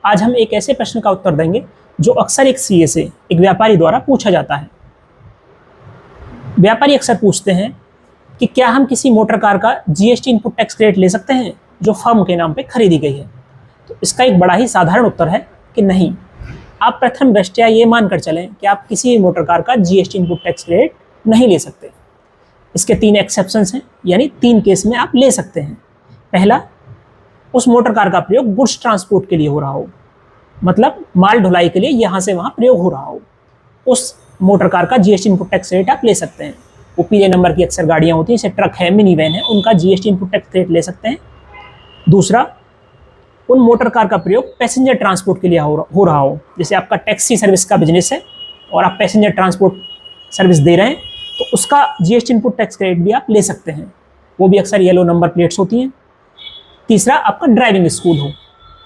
आज हम एक ऐसे प्रश्न का उत्तर देंगे जो अक्सर एक सीए से, एक व्यापारी द्वारा पूछा जाता है। व्यापारी अक्सर पूछते हैं कि क्या हम किसी मोटर कार का जीएसटी इनपुट टैक्स क्रेडिट ले सकते हैं जो फर्म के नाम पे खरीदी गई है। तो इसका एक बड़ा ही साधारण उत्तर है कि नहीं। आप प्रथम दृष्टया ये मानकर चलें कि आप किसी भी मोटर कार का जीएसटी इनपुट टैक्स क्रेडिट नहीं ले सकते। इसके 3 एक्सेप्शंस हैं, यानी 3 केस में आप ले सकते हैं। पहला, उस मोटर कार का प्रयोग गुड्स ट्रांसपोर्ट के लिए हो रहा हो, मतलब माल ढुलाई के लिए यहाँ से वहाँ प्रयोग हो रहा हो, उस मोटर कार का जीएसटी इनपुट टैक्स क्रेडिट आप ले सकते हैं। वो पीले नंबर की अक्सर गाड़ियाँ होती हैं, जैसे ट्रक है, मिनी वैन है, उनका जीएसटी इनपुट टैक्स क्रेडिट ले सकते हैं। दूसरा, उन मोटर कार का प्रयोग पैसेंजर ट्रांसपोर्ट के लिए हो रहा हो, जैसे आपका टैक्सी सर्विस का बिजनेस है और आप पैसेंजर ट्रांसपोर्ट सर्विस दे रहे हैं, तो उसका जीएसटी इनपुट टैक्स क्रेडिट भी आप ले सकते हैं। वो भी अक्सर येलो नंबर प्लेट्स होती हैं। तीसरा, आपका ड्राइविंग स्कूल हो,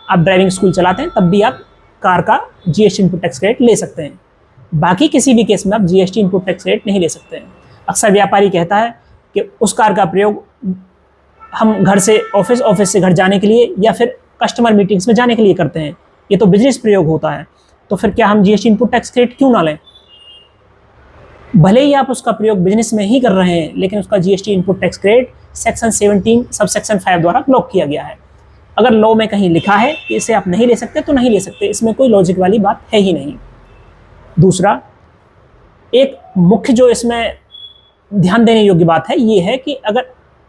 आप ड्राइविंग स्कूल चलाते हैं, तब भी आप कार का जीएसटी इनपुट टैक्स क्रेडिट ले सकते हैं। बाकी किसी भी केस में आप जीएसटी इनपुट टैक्स क्रेडिट नहीं ले सकते हैं। अक्सर व्यापारी कहता है कि उस कार का प्रयोग हम घर से ऑफिस, ऑफिस से घर जाने के लिए या फिर कस्टमर मीटिंग्स में जाने के लिए करते हैं, ये तो बिजनेस प्रयोग होता है, तो फिर क्या हम जीएसटी इनपुट टैक्स क्रेडिट क्यों ना लें। भले ही आप उसका प्रयोग बिजनेस में ही कर रहे हैं, लेकिन उसका GST input tax credit section 17 sub section 5 द्वारा ब्लॉक किया गया है। अगर लॉ में कहीं लिखा है कि इसे आप नहीं ले सकते तो नहीं ले सकते, इसमें कोई लॉजिक वाली बात है ही नहीं। दूसरा, एक मुख्य जो इसमें ध्यान देने योग्य बात है ये है कि अगर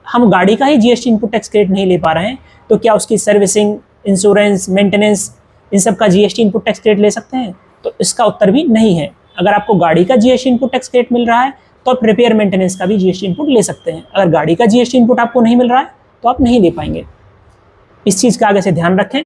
हम गाड़ी का ही जीएसटी इनपुट टैक्स क्रेडिट नहीं ले पा रहे हैं, तो क्या उसकी सर्विसिंग, इंश्योरेंस, मेंटेनेंस, इन सब का जीएसटी इनपुट टैक्स क्रेडिट ले सकते हैं? तो इसका उत्तर भी नहीं है। अगर आपको गाड़ी का जीएसटी इनपुट टैक्स क्रेडिट मिल रहा है तो आप रिपेयर मेंटेनेंस का भी जीएसटी इनपुट ले सकते हैं। अगर गाड़ी का जीएसटी इनपुट आपको नहीं मिल रहा है तो आप नहीं ले पाएंगे। इस चीज़ का आगे से ध्यान रखें।